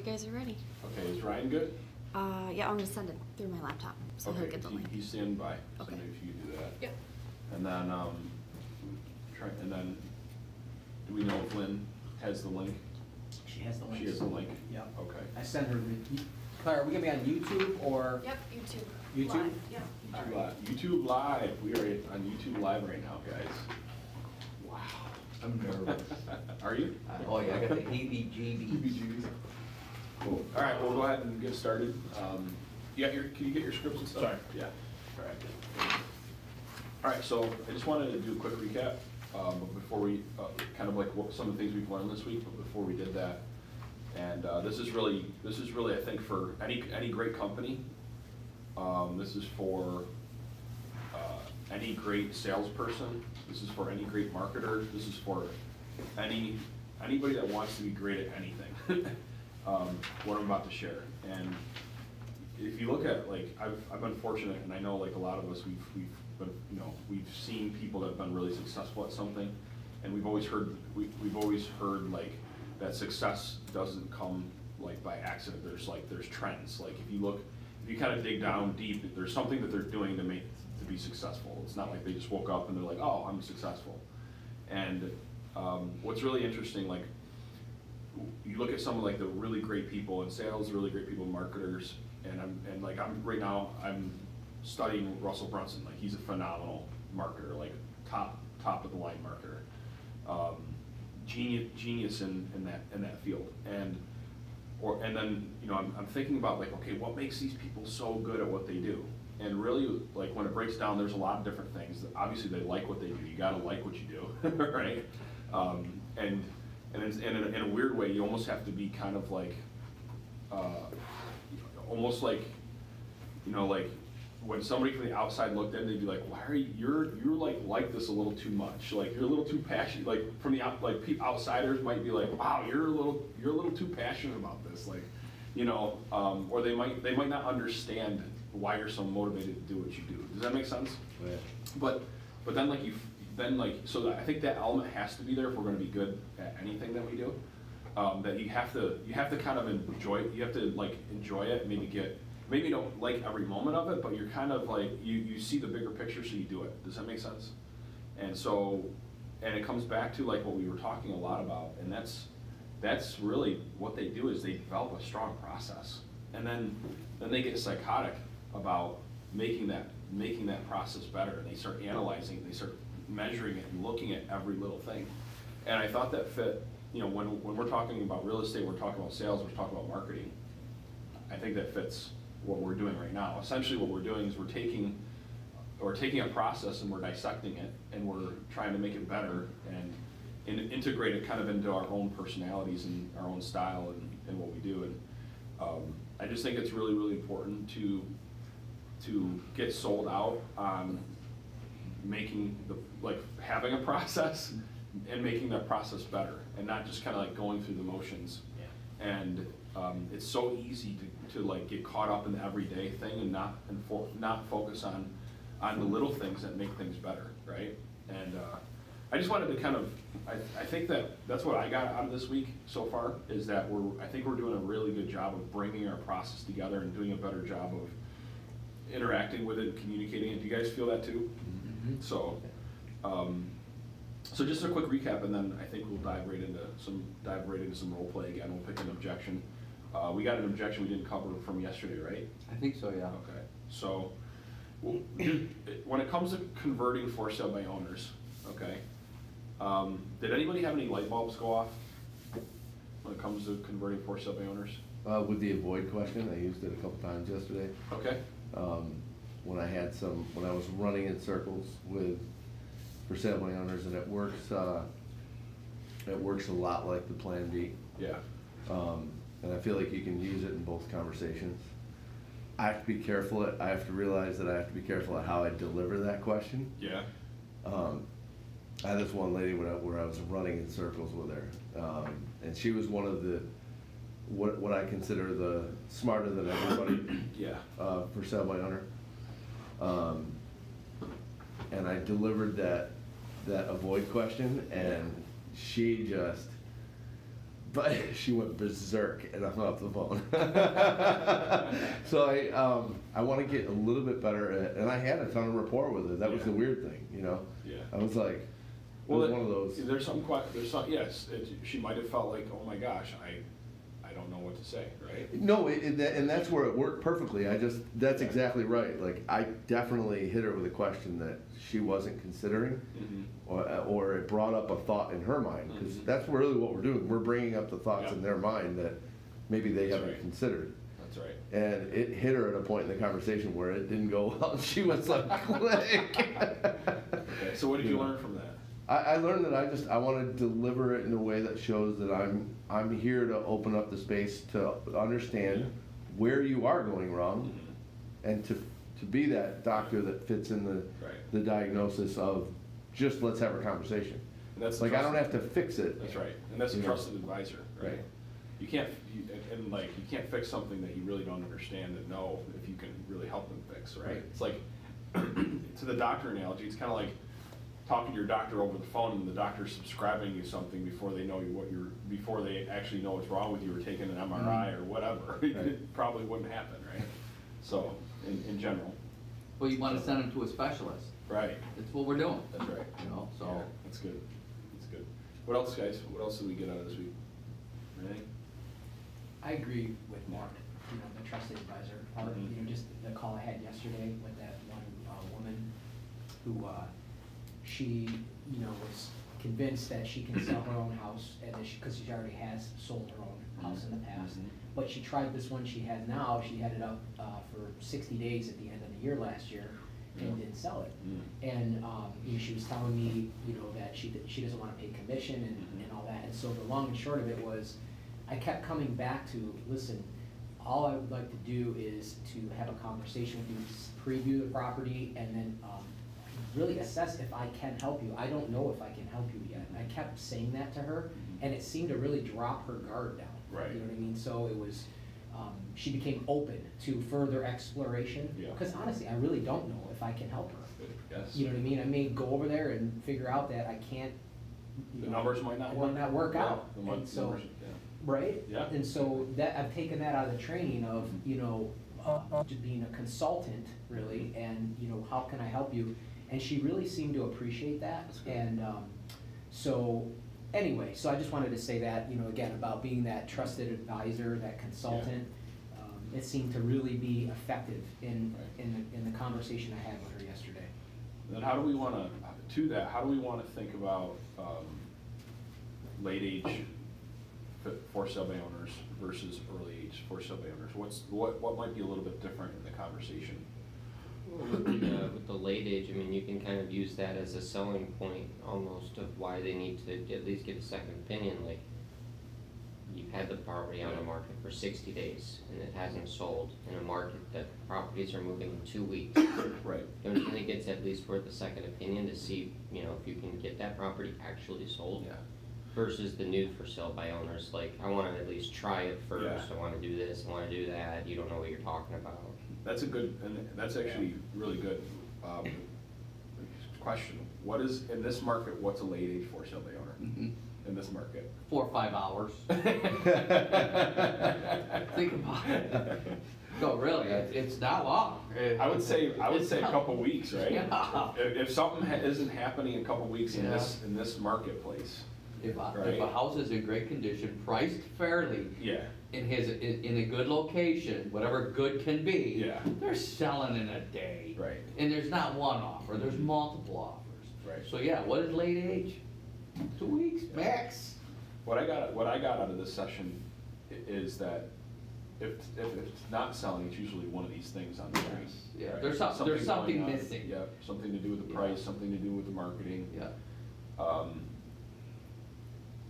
you guys are ready. Okay, is Ryan good? Yeah, I'm gonna send it through my laptop, so Okay, he'll get the link. he's standing by. Okay. So maybe if you could do that. Yep. And then, do we know if Lynn has the link? She has the link. She has the link? Yep. Okay. I sent her the, Claire, are we gonna be on YouTube or? Yep, YouTube. YouTube? Live, yeah. YouTube Live. We are on YouTube Live right now, guys. Wow. I'm nervous. Are you? Oh yeah, I got the heebie-jeebies. Cool. All right, we'll go ahead and get started. Can you get your scripts and stuff? Sorry. Yeah. All right. All right, so I just wanted to do a quick recap before we, kind of like some of the things we've learned this week, but before we did that. And this is really, I think, for any great company. This is for any great salesperson. This is for any great marketer. This is for anybody that wants to be great at anything. What I'm about to share. And if you look at, like, I've been fortunate, and I know, like, a lot of us, we've seen people that have been really successful at something, and we've always heard like that success doesn't come like by accident. There's trends. Like if you kind of dig down deep, there's something that they're doing to be successful. It's not like they just woke up and they're like, oh, I'm successful. And what's really interesting, like you look at some of like the really great people in sales, really great people in marketers, and right now I'm studying Russell Brunson. Like he's a phenomenal marketer, like top of the line marketer, genius in that field. And then I'm thinking about like, okay, what makes these people so good at what they do? And really, like when it breaks down, there's a lot of different things. Obviously, they like what they do. You got to like what you do, right? And in a weird way, you almost have to be kind of like, almost like, like when somebody from the outside looked in, they'd be like, "Why are you're like this a little too much? Like you're a little too passionate." Like from the outsiders might be like, "Wow, you're a little too passionate about this." Like, or they might not understand why you're so motivated to do what you do. Does that make sense? Yeah. But then so I think that element has to be there if we're going to be good at anything that we do. That you have to kind of enjoy it. You have to like enjoy it. Maybe you don't like every moment of it, but you're kind of like, you see the bigger picture, so you do it. Does that make sense? And it comes back to like what we were talking a lot about, and that's really what they do is they develop a strong process. And then they get psychotic about making that process better, and they start analyzing it, they start measuring it and looking at every little thing. And I thought that fit, when we're talking about real estate, we're talking about sales, we're talking about marketing, I think that fits what we're doing right now. Essentially what we're doing is we're taking a process and we're dissecting it and we're trying to make it better and integrate it kind of into our own personalities and our own style and what we do. And I just think it's really, really important to get sold out on having a process and making that process better and not just kind of like going through the motions. Yeah. And it's so easy to like get caught up in the everyday thing and not focus on the little things that make things better, right? And I just wanted to kind of, I think that's what I got out of this week so far is that I think we're doing a really good job of bringing our process together and doing a better job of interacting with it and communicating it. Do you guys feel that too? Mm-hmm. So just a quick recap, and then I think we'll dive right into some role play again. We'll pick an objection. We got an objection we didn't cover from yesterday, right? I think so, yeah. Okay. So when it comes to converting for sale by owners, okay, did anybody have any light bulbs go off when it comes to converting for sale by owners? With the avoid question, I used it a couple times yesterday. Okay. When I was running in circles with for sale by owners, and it works a lot like the Plan B. Yeah. And I feel like you can use it in both conversations. I have to be careful. I have to realize that I have to be careful at how I deliver that question. Yeah. I had this one lady where I was running in circles with her, and she was one of the what I consider the smarter than everybody. Yeah. For sale by owner. And I delivered that avoid question, and she just but she went berserk and I hung up the phone. So I want to get a little bit better at, and I had a ton of rapport with her. That was Yeah. the weird thing, you know? Yeah. I was like, it Well, was one of those. There's some, yes, she might have felt like, oh my gosh, I don't know what to say, right? No, and that's where it worked perfectly. That's exactly right. Like, I definitely hit her with a question that she wasn't considering, or it brought up a thought in her mind, because that's really what we're doing. We're bringing up the thoughts Yeah. in their mind that maybe they That's haven't right. considered. That's right. And it hit her at a point in the conversation where it didn't go well. She was like, click. Okay, so what did you learn from that? I learned that I want to deliver it in a way that shows that I'm here to open up the space to understand where you are going wrong, and to be that doctor that fits in the diagnosis of just let's have a conversation. And that's Like, I don't have to fix it. That's right, and that's a You know? trusted advisor, right? Right. You can't, you can't fix something that you really don't understand and know if you can really help them fix, right? Right. It's like, to the doctor analogy, it's kind of like talking to your doctor over the phone and the doctor's subscribing you something before they know before they actually know what's wrong with you or taking an MRI or whatever. Right. It probably wouldn't happen, right? So, in general. Well, you want to send them to a specialist. Right, That's what we're doing. that's right. You know, so. Yeah, that's good, that's good. What else, guys? What else did we get out of this week? Anything? I agree with Mark, you know, the trusted advisor, or, Mhm. you know, just the call I had yesterday with that one woman who, she, you know, was convinced that she can sell her own house, and that because she already has sold her own house in the past. Mhm. But she tried this one she had now, she had it up for 60 days at the end of the year last year, and Yeah. didn't sell it. Mm. And, you know, she was telling me, you know, that she doesn't wanna pay commission and all that, and so the long and short of it was, I kept coming back to, listen, all I would like to do is to have a conversation with you, preview the property, and then, really assess if I can help you. I don't know if I can help you yet. And I kept saying that to her, and it seemed to really drop her guard down. Right. You know what I mean? So it was, she became open to further exploration. Yeah. Because honestly, I really don't know if I can help her. Yes. You know what I mean? I may go over there and figure out that I can't. you The know, numbers might not it work. might not work Yeah, out. the And so, numbers, yeah. right? Yeah. And so that, I've taken that out of the training of, you know, just being a consultant, really, and, you know, how can I help you? And she really seemed to appreciate that. That's good. And, so, anyway, so I just wanted to say that, you know, again, about being that trusted advisor, that consultant. It seemed to really be effective in the conversation I had with her yesterday. Then how do we wanna, to that, how do we wanna think about, late age for sale by owners versus early age for sale by owners? What might be a little bit different in the conversation? With the late age, I mean, you can kind of use that as a selling point almost of why they need to at least get a second opinion, like, you've had the property on the market for 60 days and it hasn't sold in a market that properties are moving in 2 weeks. Right. Don't you think it's at least worth a second opinion to see, you know, if you can get that property actually sold? Yeah. Versus the new for sale by owners, like, I wanna at least try it first, Yeah. I wanna do this, I wanna do that, you don't know what you're talking about. That's a good, and that's actually really good, question. What is, in this market, what's a late age for sale by owner? In this market? 4 or 5 hours. Think about it. No, really, it's not long. I would say a couple weeks, right? Yeah. If something isn't happening in a couple weeks in Yeah. this marketplace, If Right. a house is in great condition, priced fairly, yeah, in a good location, whatever good can be. Yeah. They're selling in a day. right, And there's not one offer, there's multiple offers. right. So yeah, what is late age? 2 weeks, max. What I got out of this session is that if it's not selling, it's usually one of these things on the screen. Yeah, right? there's something going on. missing. Yep, something to do with the Yeah. price, something to do with the marketing. Yeah.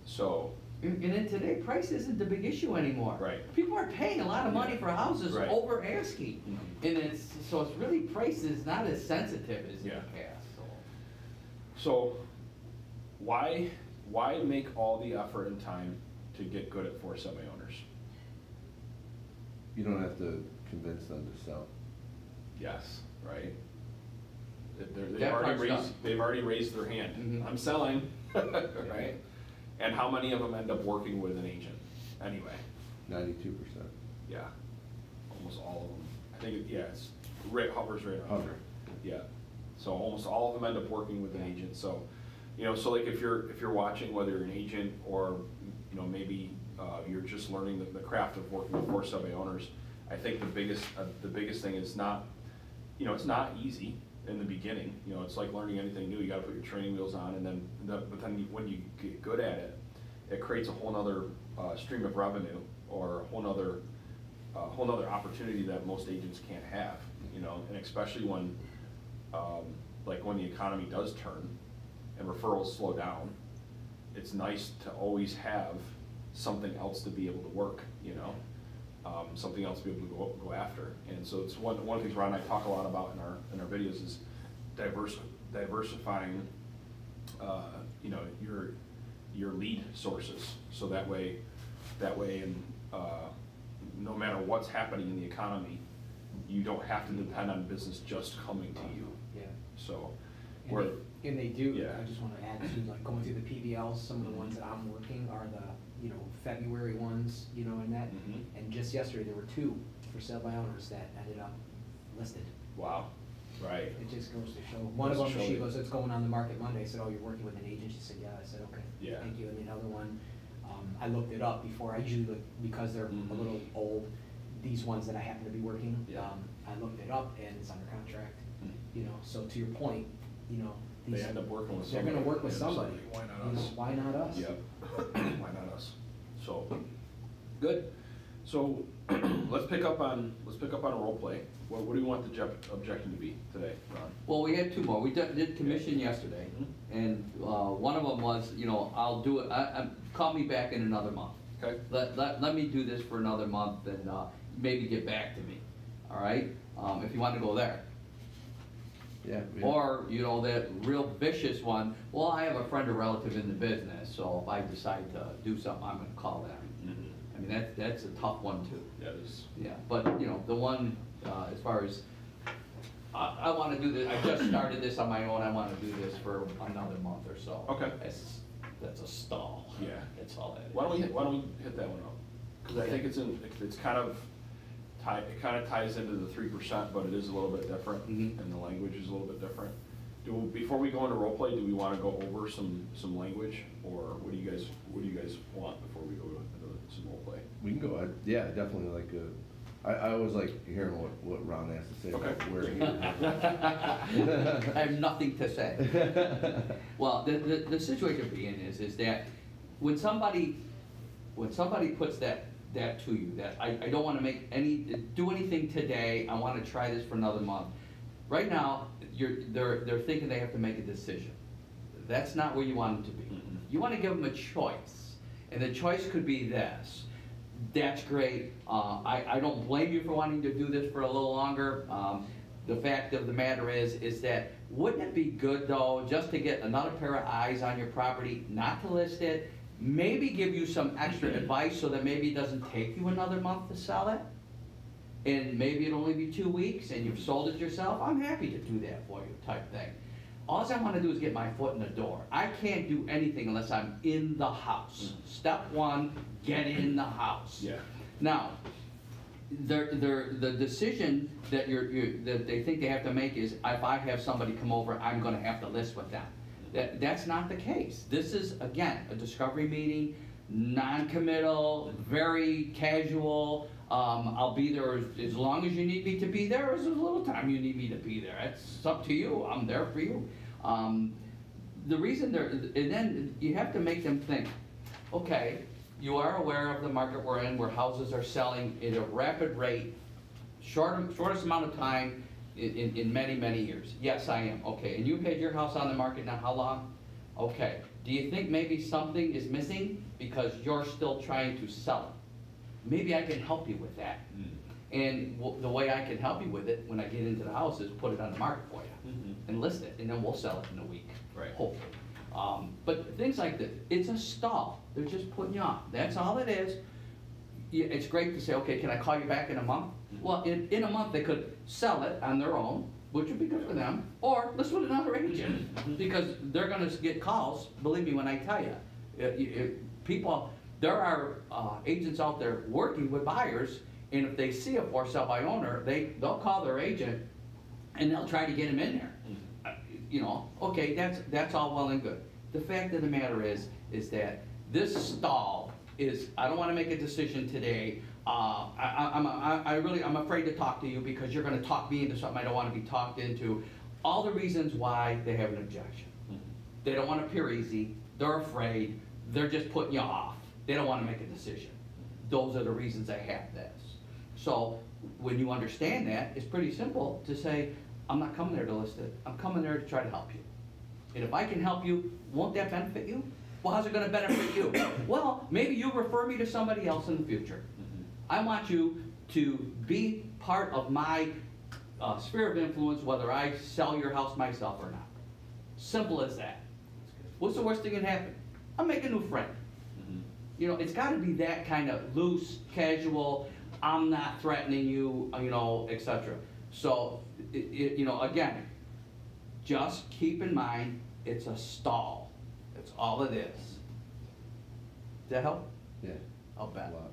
So, And then today, price isn't the big issue anymore. Right. People are paying a lot of money for houses Right. over asking. Mhm. And it's really, price is not as sensitive as in the Yeah. past, so. So, why make all the effort and time to get good at for sale by owners? You don't have to convince them to sell. Yes, right? That part's done. They've already raised their hand. Mhm. I'm selling, right? And how many of them end up working with an agent anyway? 92%. Yeah, almost all of them. I think, yeah, it's hovers right around Hover. there. Yeah, so almost all of them end up working with an agent, so, you know, so like if you're watching, whether you're an agent or, you know, maybe you're just learning the craft of working with for sub-A owners, I think the biggest thing is not, you know, it's not easy in the beginning. You know, it's like learning anything new. You gotta put your training wheels on, and then, but then when you get good at it, it creates a whole nother stream of revenue, or a whole nother opportunity that most agents can't have, you know, and especially when, like when the economy does turn and referrals slow down, it's nice to always have something else to be able to work, you know, something else to be able to go after. And so it's one of the things Ron and I talk a lot about in our videos is diversifying, you know, your lead sources, so that way, and no matter what's happening in the economy, you don't have to depend on business just coming to you. Yeah. So, And they do, Yeah. I just wanna add to, like, going through the PBLs, some of the ones that I'm working are the, you know, February ones, you know, and that, Mhm. and just yesterday, there were 2 for sale by owners that ended up listed. wow, right. It just goes to show, one of Goes to them, show she you. goes, it's going on the market Monday, I said, oh, you're working with an agent? She said, yeah, I said, okay, Yeah. thank you, and the other one, I looked it up before, I usually look, because they're Mhm. a little old, these ones that I happen to be working, Yeah. I looked it up, and it's under contract, Mhm. you know, so to your point, you know, They these, end up working with they're somebody. gonna work with Yeah, somebody. Why not You know, us? why not us? Yep, why not us? So, good. So, let's pick up on a role play. What do you want the objection to be today, Ron? Well, we had 2 more. We did commission yesterday, and one of them was, you know, I'll do it, call me back in another month. Okay. Let me do this for another month and maybe get back to me, all right? If you want to go there. Yeah. Or, you know, that real vicious one, well, I have a friend or relative in the business, so if I decide to do something, I'm gonna call them. I mean, that's a tough one too. That is, Yeah, but, you know, the one, as far as, I wanna do this, I just started this on my own, I wanna do this for another month or so. Okay. That's a stall. Yeah. That's all that is. why don't we hit that one up? Because I think it's kind of ties into the 3%, but it is a little bit different, Mhm. and the language is a little bit different. Before we go into role play, do we want to go over some language, or what do you guys want before we go into some role play? We can go ahead. Yeah, definitely like I always like hearing what Ron has to say about Okay. where he I have nothing to say. Well, the situation being is that when somebody puts that to you, that I don't wanna do anything today, I wanna try this for another month. Right now, they're thinking they have to make a decision. That's not where you want them to be. Mhm. You wanna give them a choice, and the choice could be this. That's great, I don't blame you for wanting to do this for a little longer. The fact of the matter is that, wouldn't it be good though, just to get another pair of eyes on your property, not to list it, maybe give you some extra advice so that maybe it doesn't take you another month to sell it? And maybe it'll only be 2 weeks and you've sold it yourself, I'm happy to do that for you, type thing. All I wanna do is get my foot in the door. I can't do anything unless I'm in the house. Step 1, get in the house. Yeah. Now, the decision that that they think they have to make is, if I have somebody come over, I'm gonna have to list with them. That's not the case. This is, again, a discovery meeting, non-committal, very casual. I'll be there as long as you need me to be there, or as little time you need me to be there. It's up to you. I'm there for you. The reason and then you have to make them think, okay, you are aware of the market we're in, where houses are selling at a rapid rate, shortest amount of time in many, many years. Yes, I am. Okay, and you've had your house on the market now how long? Okay, do you think maybe something is missing because you're still trying to sell it? Maybe I can help you with that. And the way I can help you with it, when I get into the house, is put it on the market for you and list it, and then we'll sell it in a week, Right. hopefully. But things like this, it's a stall. They're just putting you off. That's all it is. Yeah, it's great to say, okay, can I call you back in a month? Well, in a month, they could sell it on their own, which would be good for them, or list with another agent, because they're gonna get calls, believe me when I tell you. People, there are agents out there working with buyers, and if they see a for sale by owner, they'll call their agent and they'll try to get him in there. You know, okay, that's all well and good. The fact of the matter is that this stall is, I don't wanna make a decision today. I'm afraid to talk to you because you're gonna talk me into something I don't wanna be talked into. All the reasons why they have an objection. They don't wanna appear easy, they're afraid, they're just putting you off. They don't wanna make a decision. Those are the reasons I have this. So, when you understand that, it's pretty simple to say, I'm not coming there to list it, I'm coming there to try to help you. And if I can help you, won't that benefit you? Well, how's it gonna benefit you? Well, maybe you refer me to somebody else in the future. I want you to be part of my sphere of influence, whether I sell your house myself or not. Simple as that. What's the worst thing that can happen? I'll make a new friend. You know, it's gotta be that kind of loose, casual, I'm not threatening you, you know, etc. So, you know, again, just keep in mind, it's a stall. That's all it is. Does that help? Yeah. I'll bet. A lot.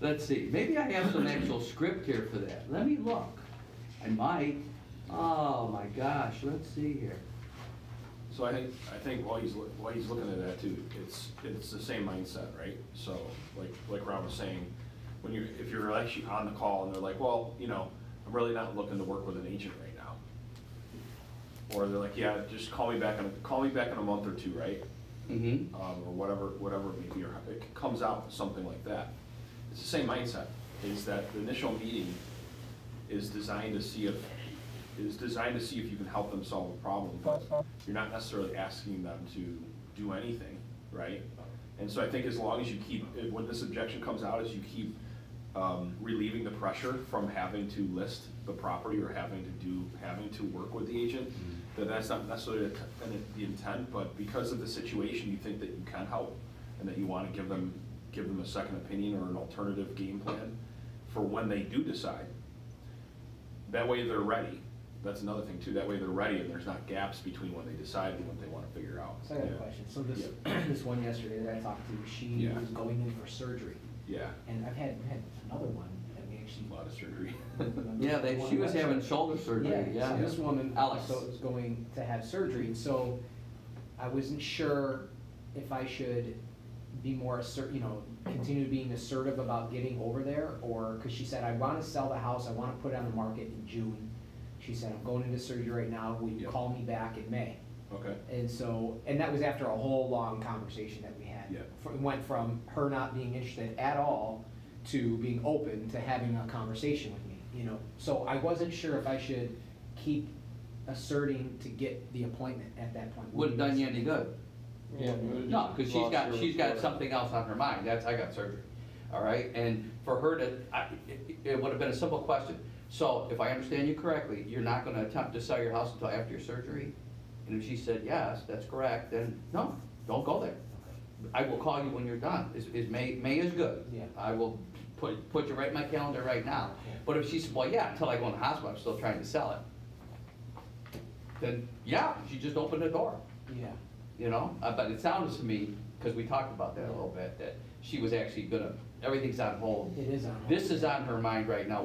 Let's see, maybe I have some actual script here for that. Let me look. I might. Oh my gosh, let's see here. So I think while he's looking at that too, it's the same mindset, right? So like Rob was saying, if you're actually on the call and they're like, well, you know, I'm really not looking to work with an agent right now, or they're like, yeah, just call me back in a month or two, right? Mm-hmm. Or whatever it may be, or it comes out something like that. It's the same mindset. Is that the initial meeting is designed to see if you can help them solve a problem, but you're not necessarily asking them to do anything, right? And so I think as long as you keep, when this objection comes out, as you keep relieving the pressure from having to list the property or having to work with the agent, that's not necessarily the intent, but because of the situation, you think that you can help and that you want to give them a second opinion or an alternative game plan for when they do decide. That way they're ready. That's another thing too. That way they're ready and there's not gaps between when they decide and what they want to figure out. So I got a question. So this this one yesterday that I talked to, she was going in for surgery. Yeah. And I've had another one that we actually. A lot of surgery. Yeah, she was having shoulder surgery, yeah. So this woman Alex. also is going to have surgery, and so I wasn't sure if I should be more continue being assertive about getting over there, or, because she said, I want to sell the house, I want to put it on the market in June. She said, I'm going into surgery right now, will you call me back in May? Okay. And so, and that was after a whole long conversation that we had. Yeah. It went from her not being interested at all to being open to having a conversation with me, you know. So I wasn't sure if I should keep asserting to get the appointment at that point. Wouldn't done you any good. Yeah. No, because she's got something else on her mind. I got surgery, all right? And for her to, it would have been a simple question. So if I understand you correctly, you're not gonna attempt to sell your house until after your surgery? And if she said, yes, that's correct, then no, don't go there. I will call you when you're done. May is good. Yeah. I will put you right in my calendar right now. But if she said, well, yeah, until I go in the hospital, I'm still trying to sell it. Then, yeah, she just opened the door. Yeah. You know, but it sounded to me, because we talked about that a little bit, that she was actually gonna, everything's on hold. It is on hold. This is on her mind right now,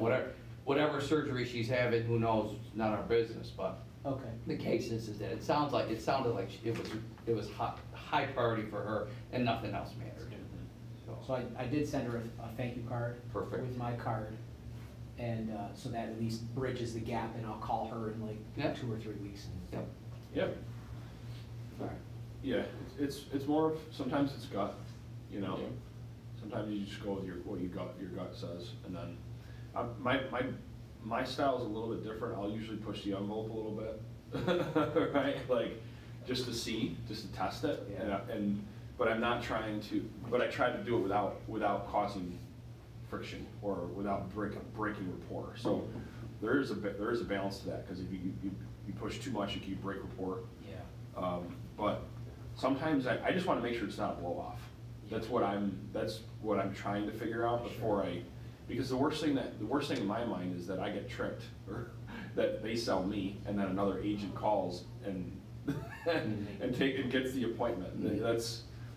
whatever surgery she's having, who knows, not our business, but Okay. the case is that it sounded like it was high priority for her and nothing else mattered. So I did send her a thank you card. Perfect. With my card, and so that at least bridges the gap, and I'll call her in like 2 or 3 weeks. Yep. Yep. All right. Yeah, it's more of, sometimes it's gut, you know. Sometimes you just go with what your gut says, and then my style is a little bit different. I'll usually push the envelope a little bit, right? Like just to test it, but I'm not trying to. But I try to do it without causing friction or without breaking rapport. So there is a balance to that, because if you push too much, you can break rapport. Yeah. But sometimes I just want to make sure it's not a blow off. That's what I'm trying to figure out before because the worst thing in my mind is that I get tricked, or that they sell me and then another agent calls and and gets the appointment. And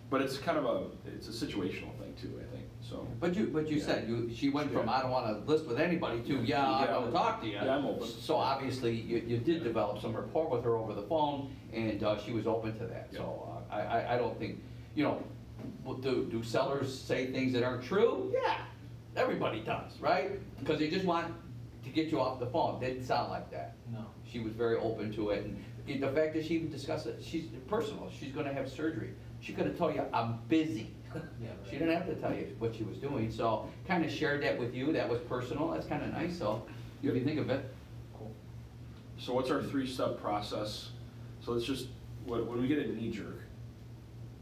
but it's kind of it's a situational thing too, I think, so. But you said, she went from, I don't wanna list with anybody to, yeah, I wanna talk to you. Yeah, I'm open. So obviously, you did develop some rapport with her over the phone, and she was open to that. So I don't think, do sellers say things that aren't true? Yeah, everybody does, right? Because they just want to get you off the phone. Didn't sound like that. No. She was very open to it, and the fact that she even discussed it, she's personal, she's gonna have surgery. She could have told you, I'm busy. Yeah, right. She didn't have to tell you what she was doing, so kind of shared that with you, that was personal, that's kind of nice, so what do you think of it? Cool. So what's our 3-step process? So let's just, when we get a knee jerk,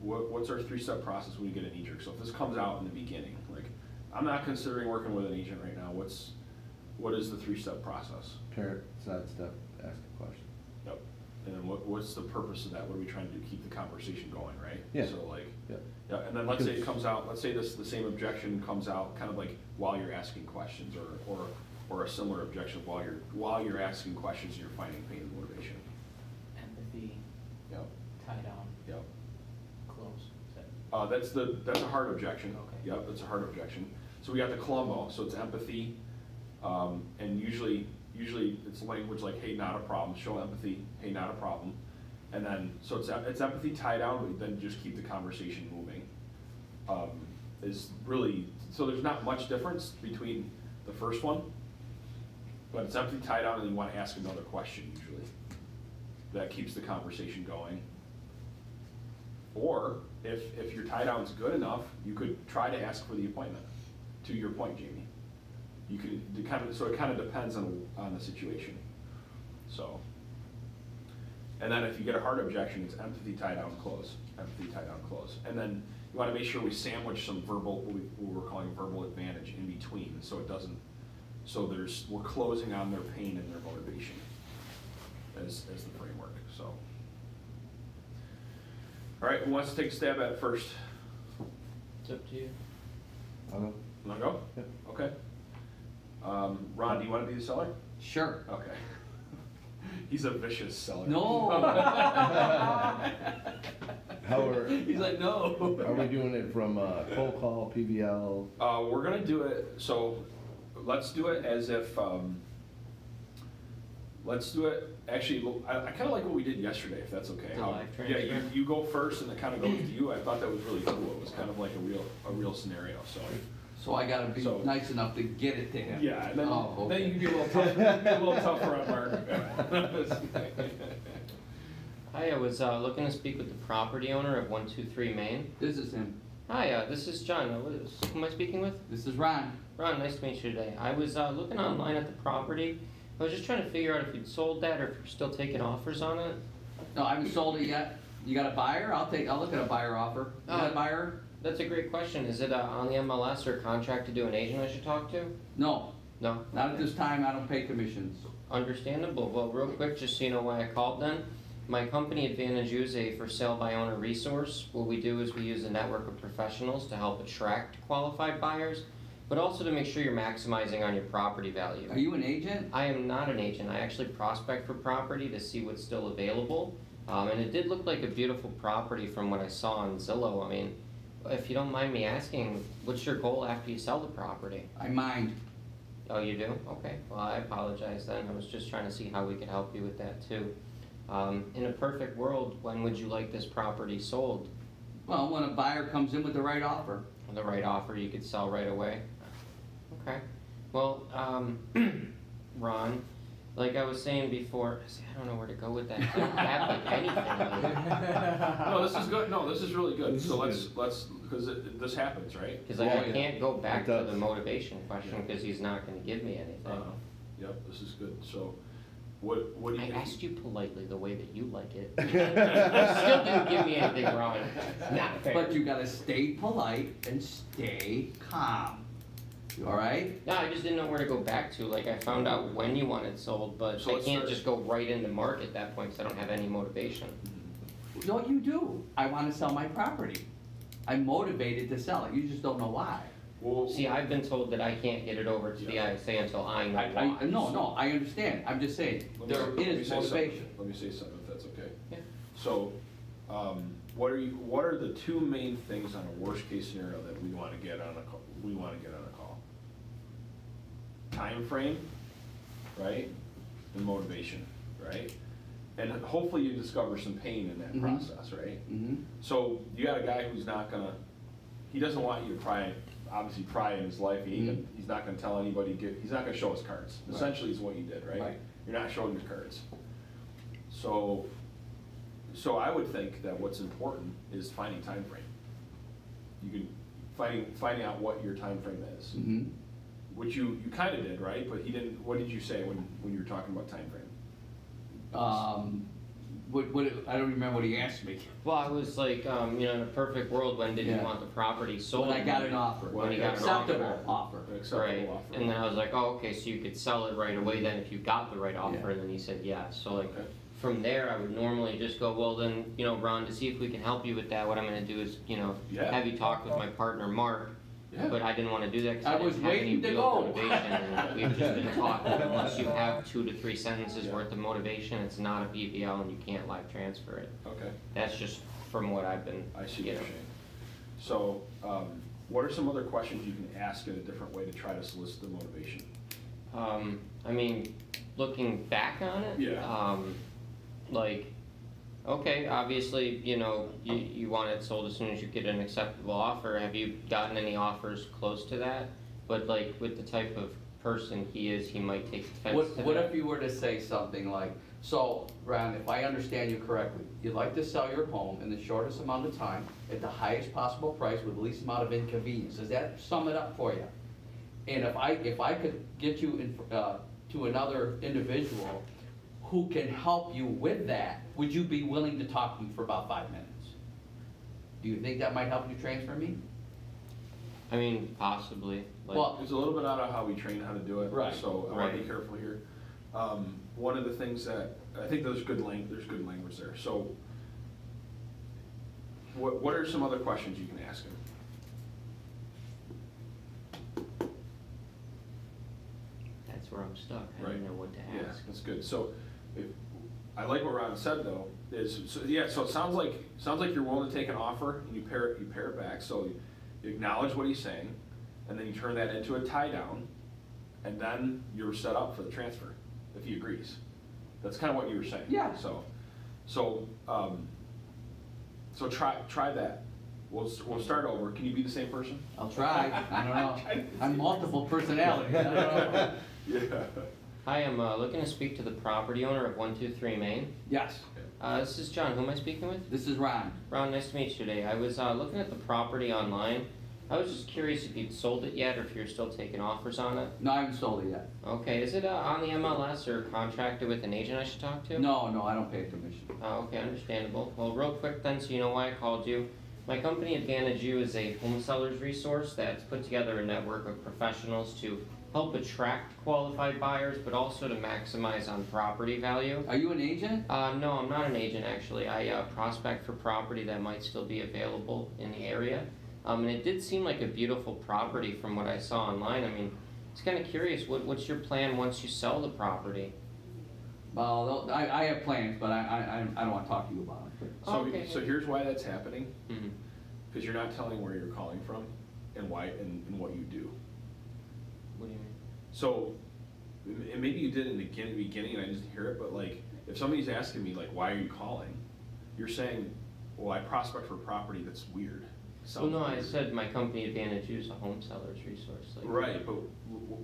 what's our 3-step process when we get a knee jerk? So if this comes out in the beginning, like, I'm not considering working with an agent right now, what is the 3-step process? Parent, sidestep, ask a question. Yep. And then what's the purpose of that? What are we trying to do? Keep the conversation going, right? Yeah. So like, Yeah. yeah, and then let's say it comes out, let's say the same objection comes out kind of like while you're asking questions, or a similar objection while you're asking questions and you're finding pain and motivation. Empathy, Yep. tie down, Yep. close. Is that- That's a hard objection. Okay. Yep, that's a hard objection. So we got the Columbo, so it's empathy, and usually it's language like, hey, not a problem, show empathy, hey, not a problem. And then, so it's empathy tie down, but then just keep the conversation moving. Is really, so there's not much difference between the first one, but it's empathy tie down and you want to ask another question usually. That keeps the conversation going. Or if your tie down's good enough, you could try to ask for the appointment, to your point, Jamie. You could, so it kind of depends on the situation, so. And then if you get a hard objection, it's empathy, tie down, close, empathy, tie down, close. And then you want to make sure we sandwich some verbal, what we're calling verbal advantage in between, so it doesn't, we're closing on their pain and their motivation as the framework, so. All right, who wants to take a stab at it first? It's up to you. I'll go. Want to go? Yep. Okay. Ron, do you want to be the seller? Sure. Okay. He's a vicious seller. No. How are, He's like, no. are we doing it from cold call, PVL? We're gonna do it, so let's do it as if, let's do it, actually, I kinda like what we did yesterday, if that's okay. The live Yeah, transfer? you go first and it kinda goes to you. I thought that was really cool. It was kind of like a real scenario, so. So I gotta be So- nice enough to get it to him. Yeah, and then, Oh, okay. then you can be a little tougher on Mark. Hi, I was looking to speak with the property owner of 123 Main. This is him. Hi, this is John. Who am I speaking with? This is Ron. Ron, nice to meet you today. I was looking online at the property. I was just trying to figure out if you'd sold that or if you're still taking offers on it. No, I haven't sold it yet. You got a buyer? I'll look at a buyer offer. You got a buyer? That's a great question. Is it on the MLS or a contract to do an agent I should talk to? No, No? not at this time. I don't pay commissions. Understandable. Well, real quick, just so you know why I called then. My company Advantage is a for sale by owner resource. What we do is we use a network of professionals to help attract qualified buyers, but also to make sure you're maximizing on your property value. Are you an agent? I am not an agent. I actually prospect for property to see what's still available. And it did look like a beautiful property from what I saw on Zillow. I mean, if you don't mind me asking, what's your goal after you sell the property? I mind. Oh, you do? Okay. Well, I apologize then. I was just trying to see how we could help you with that too. In a perfect world, when would you like this property sold? Well, when a buyer comes in with the right offer. The right offer you could sell right away? Okay. Well, Ron, like I was saying before, see, I don't know where to go with that. I don't have like anything. No, this is good. No, this is really good. So let's, because this happens, right? Because like, Oh, I yeah. can't go back It to does. the motivation question because he's not going to give me anything. Yep, this is good. So, what do I you? asked you politely the way that you like it. You still didn't give me anything wrong. Not fair. But you gotta stay polite and stay calm. You alright? No, I just didn't know where to go back to. Like, I found out when you want it sold, but So I let's can't start- just go right into market at that point because I don't have any motivation. No, you do. I wanna sell my property. I'm motivated to sell it. You just don't know why. Well, See, I've been told that I can't get it over to the ISA until I know why. No, I understand. I'm just saying, let me there say is something. motivation. Let me say something if that's okay. Yeah. So, what are the two main things on a worst case scenario that we wanna get on a call? Time frame, right? And motivation, right? And hopefully you discover some pain in that process, right? So you got a guy who's not gonna, he doesn't want you to obviously pry in his life. He's not gonna tell anybody, he's not gonna show his cards. Right. Essentially is what you did, right? Right. You're not showing your cards. So I would think that what's important is finding time frame. You can, finding out what your time frame is. Which you kinda did, right? But he didn't, what did you say when you were talking about time frame? I don't remember what he asked me. Well, I was like, in a perfect world, when did you Yeah. want the property sold? When I got an offer, When you got an acceptable offer. offer. An acceptable Right, offer. and then I was like, oh, okay, so you could sell it right away then if you got the right offer, Yeah. and then he said yes, so like, Okay. from there, I would normally just go, well then, Ron, to see if we can help you with that, what I'm gonna do is, Yeah. have you talk with my partner, Mark, Yeah. but I didn't wanna do that, cause I I was didn't have any waiting to real go. motivation, and we've just been taught that unless you have 2 to 3 sentences worth of motivation, it's not a PPL and you can't live transfer it. Okay, That's just from what I've been, I see what you're saying. So, what are some other questions you can ask in a different way to try to solicit the motivation? I mean, looking back on it, Yeah. like, okay, obviously, you want it sold as soon as you get an acceptable offer. Have you gotten any offers close to that? But like, with the type of person he is, he might take offense to What that. if you were to say something like, so, Ron, if I understand you correctly, you'd like to sell your home in the shortest amount of time, at the highest possible price with the least amount of inconvenience, does that sum it up for you? And if I could get you to another individual who can help you with that, would you be willing to talk to me for about 5 minutes? Do you think that might help you transfer me? I mean, possibly. Like, Well, It's a little bit out of how we train how to do it. Right. So I want to be Right. careful here. One of the things that, I think there's good language there. So what are some other questions you can ask him? that's where I'm stuck. I Right. don't know what to Yeah, ask. that's good. So I like what Ron said though, so it sounds like you're willing to take an offer and you pair it back. So you acknowledge what he's saying, and then you turn that into a tie down, and then you're set up for the transfer, if he agrees. That's kind of what you were saying. Yeah. So try that. We'll start over. Can you be the same person? I'll try, I don't know. I'm multiple personalities, I don't know. Yeah. Hi, I'm looking to speak to the property owner of 123 Main. Yes, This is John. Who am I speaking with? this is Ron. Ron, nice to meet you today. I was looking at the property online. I was just curious if you'd sold it yet or if you're still taking offers on it. No, I haven't sold it yet. Okay, is it on the MLS or contracted with an agent I should talk to? No, I don't pay a commission. Oh, okay, understandable. Well, real quick then, so you know why I called you. My company, Advantage U, is a home sellers resource that's put together a network of professionals to help attract qualified buyers, but also to maximize on property value. Are you an agent? No, I'm not an agent actually. I prospect for property that might still be available in the area. And it did seem like a beautiful property from what I saw online. I mean, it's kind of curious, what's your plan once you sell the property? Well, I have plans, but I don't want to talk to you about it. Okay. So here's why that's happening, Mhm. because you're not telling where you're calling from and why and what you do. What do you mean? So, and maybe you did in the beginning and I didn't hear it, but like, if somebody's asking me like, why are you calling? You're saying, well, I prospect for property that's weird. Well, no, I weird. said my company Advantage U is a home seller's resource. Like, Right, but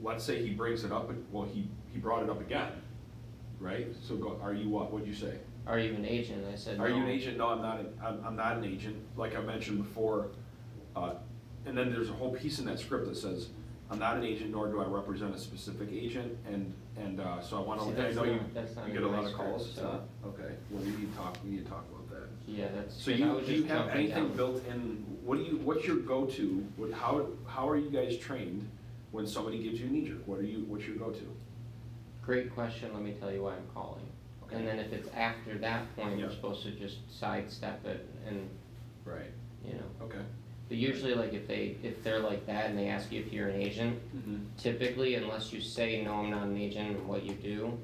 let's say he brings it up, well, he brought it up again, right? So are you what, what'd you say? Are you an agent? I said, Are you no. an agent? No, I'm not an agent, like I mentioned before. And then there's a whole piece in that script that says, I'm not an agent, nor do I represent a specific agent, and so I want See, to, I that's know not- that's not you get a in lot my of calls, script, it's so- not? Okay, well, we need to talk about that. Yeah, that's. So I do was you just have jumping anything down. built in, what's your go-to, how are you guys trained when somebody gives you a knee jerk? What's your go-to? Great question, let me tell you why I'm calling. Okay. And then if it's after that point, we're Yeah. supposed to just sidestep it and, Right, you know. okay. But usually like if they're like that and they ask you if you're an agent, Mm-hmm. typically unless you say, no, I'm not an agent and what you do,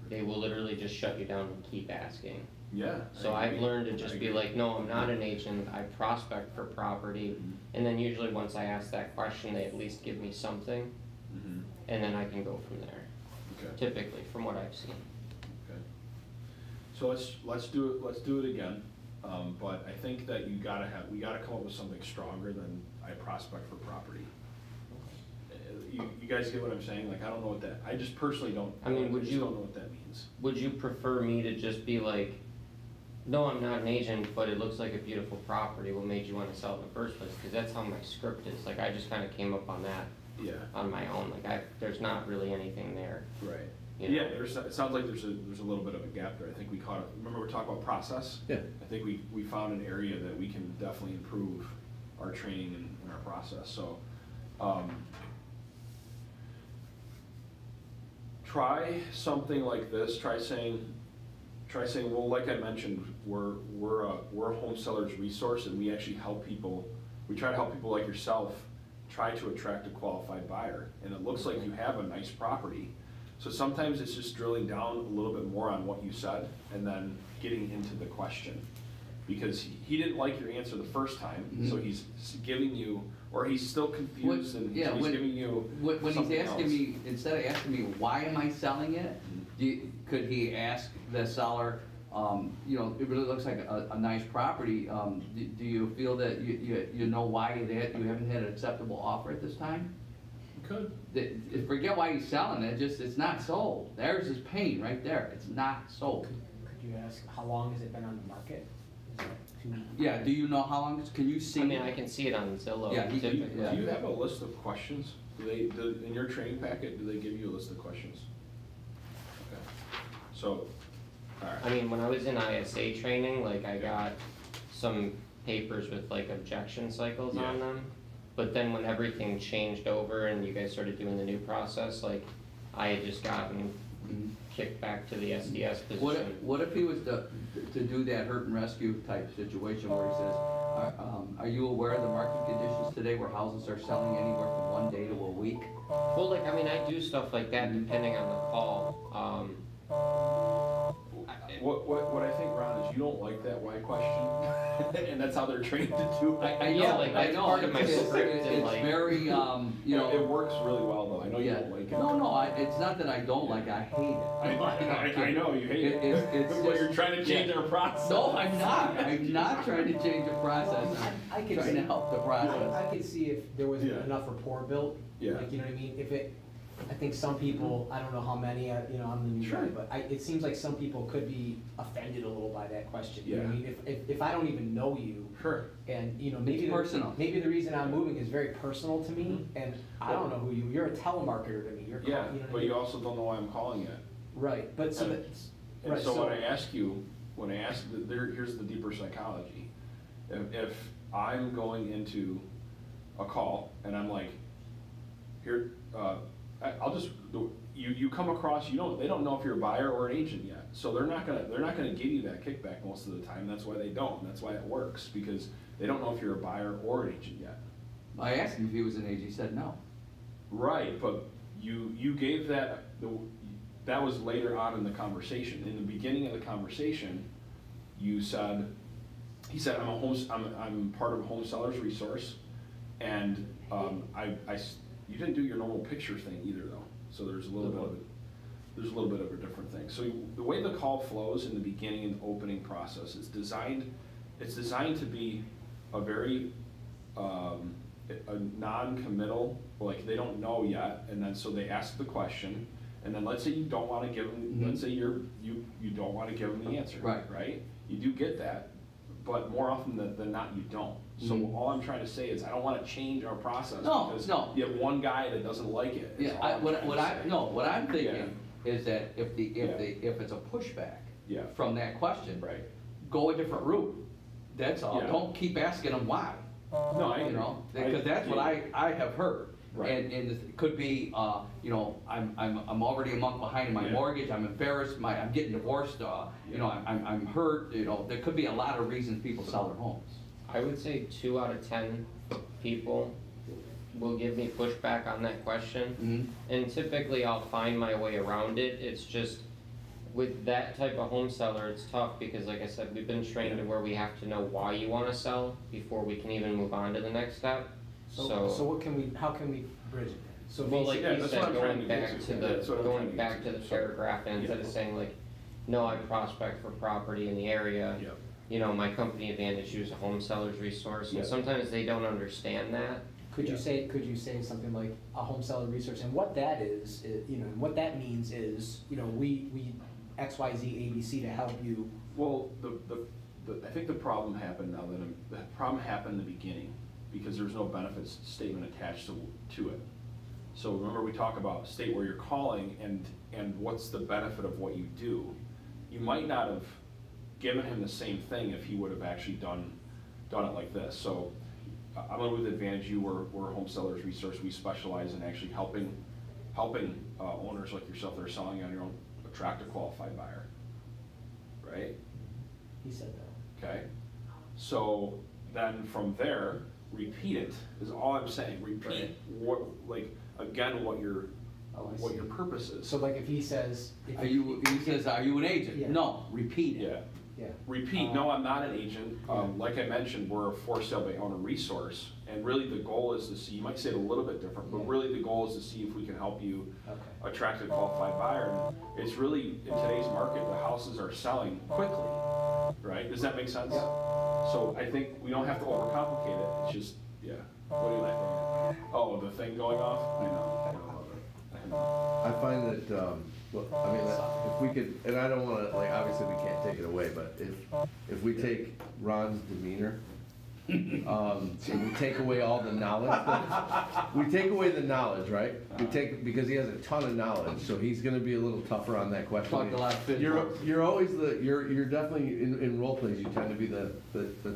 they will literally just shut you down and keep asking. Yeah. So I I've agree. learned to just I be agree. like, no, I'm not an agent, I prospect for property. Mhm. And then usually once I ask that question, they at least give me something, Mhm. and then I can go from there, Okay. typically, from what I've seen. Okay. So let's do it again, but I think that we gotta come up with something stronger than I prospect for property. You guys get what I'm saying? Like, I don't know what that, I just personally don't, I mean, would just you- don't know what that means. Would you prefer me to just be like, no, I'm not an agent, but it looks like a beautiful property, what made you wanna sell it in the first place? Cause that's how my script is, like, I just kinda came up on that Yeah, on my own, like there's not really anything there. right. You know? Yeah, it sounds like there's a little bit of a gap there. I think we caught it, remember we were talking about process? Yeah. I think we found an area that we can definitely improve our training and our process, so, try something like this, try saying, well, like I mentioned, we're a home seller's resource, and we actually help people, we try to help people like yourself try to attract a qualified buyer, and it looks like you have a nice property. So sometimes it's just drilling down a little bit more on what you said, and then getting into the question. Because he didn't like your answer the first time, so he's giving you, or he's still confused, and so he's giving you When he's something asking else. me, instead of asking me, why am I selling it? Could he ask the seller, you know, it really looks like a nice property, do you feel that you know why you haven't had an acceptable offer at this time? Could. Forget why he's selling it, it's not sold. There's his pain right there, it's not sold. Could you ask, how long has it been on the market? Is that 2? Yeah, do you know how long, can you see? I mean, I can see it on Zillow Yeah, typically. Do you have a list of questions? In your training packet, do they give you a list of questions? Okay. So, all I right. mean, when I was in ISA training, like I got some papers with like objection cycles on Yeah. them. But then when everything changed over and you guys started doing the new process, like I had just gotten kicked back to the SDS position. What if he was to do that hurt and rescue type situation where he says, are you aware of the market conditions today where houses are selling anywhere from 1 day to a week? Well, like, I mean, I do stuff like that depending on the call. What I think, Ron, is you don't like that why question, and that's how they're trained to do it. I Yeah, know, like, I that's know, part of my it's script and, like- very, you know. It works really well, though. I know you Yeah. don't like it. No, it's not that I don't like it, I hate it. I know, you hate it. It's But you're just- trying to change yeah. our process. No, I'm not trying to change the process, I I'm could trying see- to help the process. I could see if there was Yeah. enough rapport built, Yeah. like, you know what I mean? I think some people, I don't know how many, you know, I'm the new guy, Sure. but it seems like some people could be offended a little by that question. You know what I Yeah. mean? If I don't even know you, Sure. and, you know, maybe personal. maybe the reason I'm moving is very personal to me, and I don't know who you're a telemarketer to me, you're, Yeah, you know what I but mean? you also don't know why I'm calling it. Right, but so And- that's, And right, so so. when I ask, here's the deeper psychology. If I'm going into a call and I'm like, here, I'll just, you come across, they don't know if you're a buyer or an agent yet. So they're not gonna give you that kickback most of the time. That's why they don't. That's why it works, because they don't know if you're a buyer or an agent yet. I asked him if he was an agent, he said no. Right, but you gave that, that was later on in the conversation. In the beginning of the conversation, he said, I'm part of a home seller's resource, and you didn't do your normal picture thing either, though. So there's a little bit of a different thing. So the way the call flows in the beginning and opening process is designed to be a very a non-committal, like they don't know yet, and then so they ask the question, and then let's say you don't want to give them, let's say you don't want to give them the answer, right? You do get that, but more often than not, you don't. So all I'm trying to say is I don't want to change our process because you have one guy that doesn't like it. Yeah, what I'm thinking is that if it's a pushback Yeah. from that question, Right. go a different route. That's all. Yeah. Don't keep asking them why. No, I You agree. know, because that's what I have heard. Right. And it could be, you know, I'm already a month behind in my Yeah. mortgage. I'm embarrassed. I'm getting divorced. You know, I'm hurt. You know, there could be a lot of reasons people sell their homes. I would say 2 out of 10 people will give me pushback on that question. And typically I'll find my way around it. It's just, with that type of home seller, it's tough because like I said, we've been trained to where we have to know why you wanna sell before we can even move on to the next step. So So, what can we, how can we bridge it then? So well, like Yeah, you that's what said, I'm trying going to back get to to. the, That's what I'm trying going to back get to to. the paragraph, and instead of saying like, no, I prospect for property in the area. Yep. You know, my company Advantage use a home seller's resource, and Yep. sometimes they don't understand that. Could you Yeah. say something like a home seller resource, and what that is, you know, and what that means is, you know, we X, Y, Z, A, B, C to help you. Well, I think the problem happened now that the problem happened in the beginning, because there's no benefits statement attached to it. So remember, we talk about state where you're calling and what's the benefit of what you do. You might not have given him the same thing if he would have actually done it like this. So I'm with Advantage, we're a home sellers resource. We specialize in actually helping owners like yourself that are selling on your own attract a qualified buyer, right? He said that. Okay, so then from there, repeat it, is all I'm saying, repeat Right. what, like, again, what your Oh, I what see. your purpose is. So like if he says. if Are he- you, he says, are you an agent? Yeah. No, repeat it. Yeah, Yeah. repeat, no, I'm not an agent, Yeah. like I mentioned, we're a for sale by owner resource, and really the goal is to see, you might say it a little bit different, but Yeah. really the goal is to see if we can help you Okay. attract a qualified buyer. And it's really, in today's market, the houses are selling quickly, right? Does that make sense? So I think we don't have to overcomplicate it, it's just, yeah. What are you laughing at? Oh, the thing going off? I know, I love it. I know. I find that, well, I mean, if we could, and I don't wanna, like, obviously we can't take it away, but if we take Ron's demeanor, and we take away all the knowledge, we take away the knowledge, right? We take, because he has a ton of knowledge, so he's gonna be a little tougher on that question. Talked a lot of fit bumps. You're always you're definitely, in role plays, you tend to be the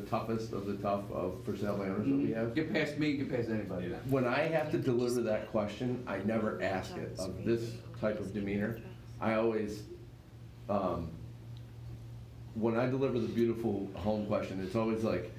toughest of the tough of for sale by owners that we have. Get past me, get past anybody. Yeah. When I have to deliver that question, I never ask it of this type of demeanor. I always, when I deliver the beautiful home question, it's always like,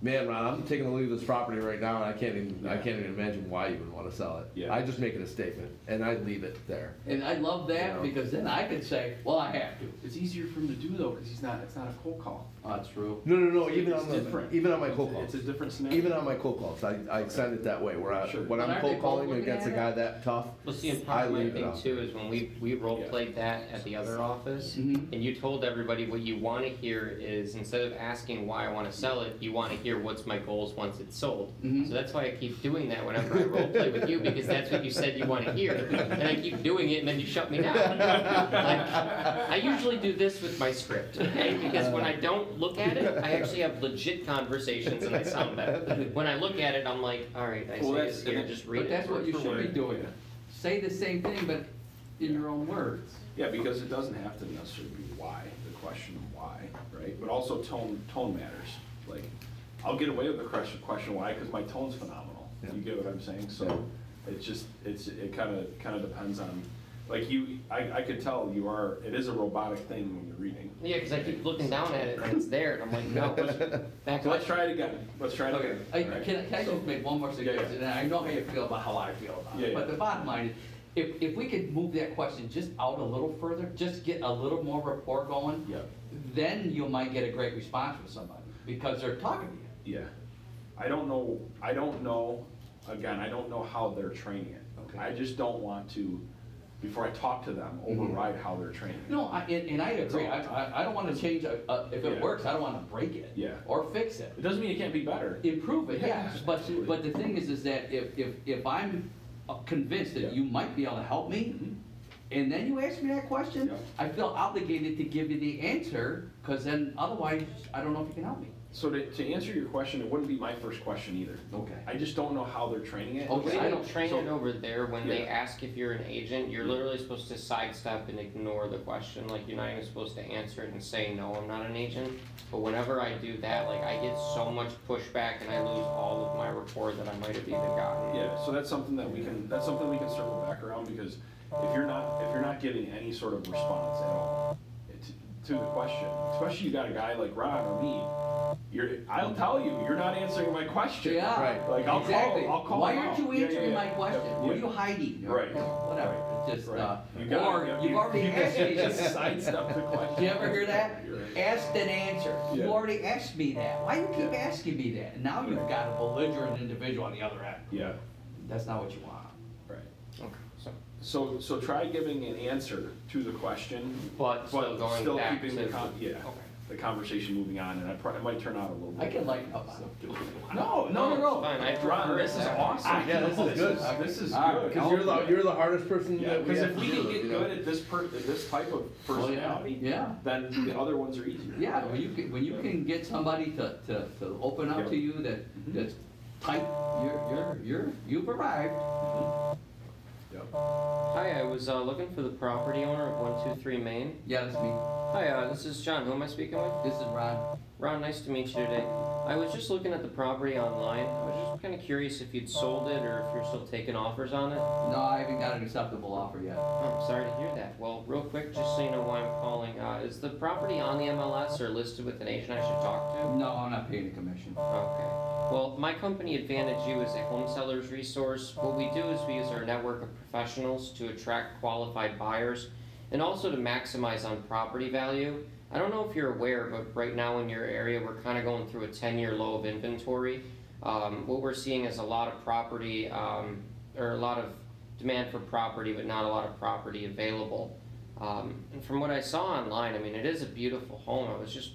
man, Ron, I'm taking a look at this property right now, and I can't even imagine why you would want to sell it. Yeah. I just make it a statement, and I leave it there. And I love that, You know. because then I could say, well, I have to. It's easier for him to do though, because it's not a cold call. Oh, that's true. No, even It's on different. my cold calls. It's a different scenario. Even on my cold calls, I send it that way, where Sure. when But I'm aren't they cold calling both looking against a at guy it? that tough, Well, see, and I part of my leave it thing off. too is when we role played that at the other office, Mhm. and you told everybody what you wanna hear is, instead of asking why I wanna sell it, you wanna hear what's my goals once it's sold. Mhm. So that's why I keep doing that whenever I role play with you, because that's what you said you wanna hear, and I keep doing it, and then you shut me down. Like, I usually do this with my script, okay, because when I don't look at it, I actually have legit conversations and I sound better. When I look at it, I'm like, alright, I Well, see that's- this here, just read But it. that's what you for should be word. doing. Yeah. Say the same thing, but in your own words. Yeah, because it doesn't have to necessarily be why, the question of why, right? But also tone matters. Like, I'll get away with the question why, because my tone's phenomenal. Yeah. You get what I'm saying? So it's just, it kind of depends on, like I could tell it is a robotic thing when you're reading. Yeah, because I keep looking down at it and it's there, and I'm like, no, back So let's up. try it again. Let's try it Okay, again. All can right? I So- just make one more suggestion, and I know how you feel about how I feel about Yeah, it, yeah. but the bottom line is, if we could move that question just out a little further, just get a little more rapport going, Yeah, then you might get a great response from somebody, because they're talking to you. yeah. I don't know, again, I don't know how they're training it. Okay. I just don't want to, before I talk to them, override how they're training it. No, and I agree, I don't wanna change, if Yeah. it works, I don't wanna break it. Yeah. Or fix it. It doesn't mean it can't be better. Improve it, Yeah, yes, but absolutely. the thing is that if I'm convinced Yeah. that you might be able to help me, Mhm. and then you ask me that question, Yeah. I feel obligated to give you the answer, because then otherwise, I don't know if you can help me. So to answer your question, it wouldn't be my first question either. Okay. I just don't know how they're training it. Okay. We I don't train so- it over there. When they Yeah. ask if you're an agent, you're literally supposed to sidestep and ignore the question. Like, you're not even supposed to answer it and say, no, I'm not an agent. But whenever I do that, like, I get so much pushback and I lose all of my rapport that I might have even gotten. Yeah, so that's something we can circle back around, because if you're not giving any sort of response at all to the question, especially you got a guy like Ron or me, I'll tell you, you're not answering my question. Yeah, Right. Like, I'll exactly. call Why him aren't out. you Yeah, answering yeah, my yeah. question? Yeah. What are you hiding? Or, Right. you know, whatever. It's just, Right. You gotta- or you've already asked me just this. sidestepped the question. Do you ever hear that? You're right. Asked and answered. You Yeah. already asked me that. Why do you keep asking me that? And now you've got a belligerent individual on the other end. Yeah, That's not what you want. right. Okay. So try giving an answer to the question, But still going still back keeping to. the Okay. the conversation moving on, and it might turn out a little bit. I can lighten up on it. No, No. Fine, I Ron, prefer this is that. awesome. Yeah, this is good. This is All right, good. Because you're the hardest person Yeah, that we because have if to we deal can with, get you know? good at this type of personality, Yeah. then the other ones are easier. Yeah, when you can get somebody to open up Yep. to you that's tight, you've arrived. Yep. Hi, I was looking for the property owner of 123 Main. Yeah, that's me. Hi, this is John. Who am I speaking with? This is Ron. Ron, nice to meet you today. I was just looking at the property online. I was just kind of curious if you'd sold it or if you're still taking offers on it. No, I haven't got an acceptable offer yet. Oh, I'm sorry to hear that. Well, real quick, just so you know why I'm calling, is the property on the MLS or listed with an agent I should talk to? No, I'm not paying a commission. Okay. Well, my company Advantage U is a home seller's resource. What we do is we use our network of professionals to attract qualified buyers and also to maximize on property value. I don't know if you're aware, but right now in your area, we're kind of going through a 10-year low of inventory. What we're seeing is a lot of property, or a lot of demand for property, but not a lot of property available. And from what I saw online, I mean, it is a beautiful home. I was just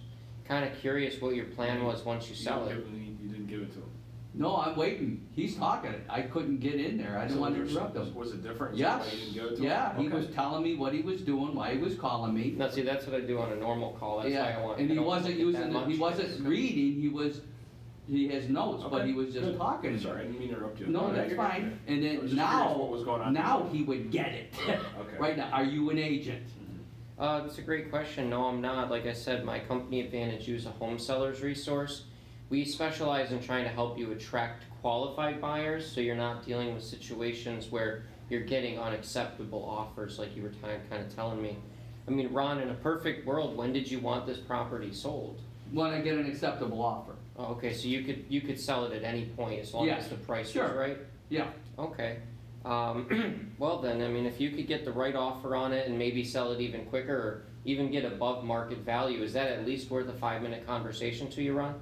kind of curious what your plan was once you sell it. You didn't give it to him. No, I'm waiting. He's talking. I couldn't get in there. I didn't want to interrupt him. Was it different? Yes. Why you didn't give it to him? Yeah, he Okay. was telling me what he was doing, why he was calling me. Now, see, that's what I do on a normal call. That's why I Yeah, want. and I he don't wasn't get that using, he much. wasn't reading, he has notes, but Okay, he was just good. talking. Sorry, I didn't mean to interrupt you. No, that's you're fine. good. And I was then just curious what was going on. now he would get it. Okay. Right now, are you an agent? That's a great question. No, I'm not. Like I said, my company Advantage U is a home seller's resource. We specialize in trying to help you attract qualified buyers, so you're not dealing with situations where you're getting unacceptable offers like you were kind of telling me. I mean, Ron, in a perfect world, when did you want this property sold? When I get an acceptable offer. Oh, okay, so you could sell it at any point as long Yeah, as the price sure. was right? Yeah, Okay. Well then, I mean, if you could get the right offer on it and maybe sell it even quicker or even get above market value, is that at least worth a 5-minute conversation to you, Ron?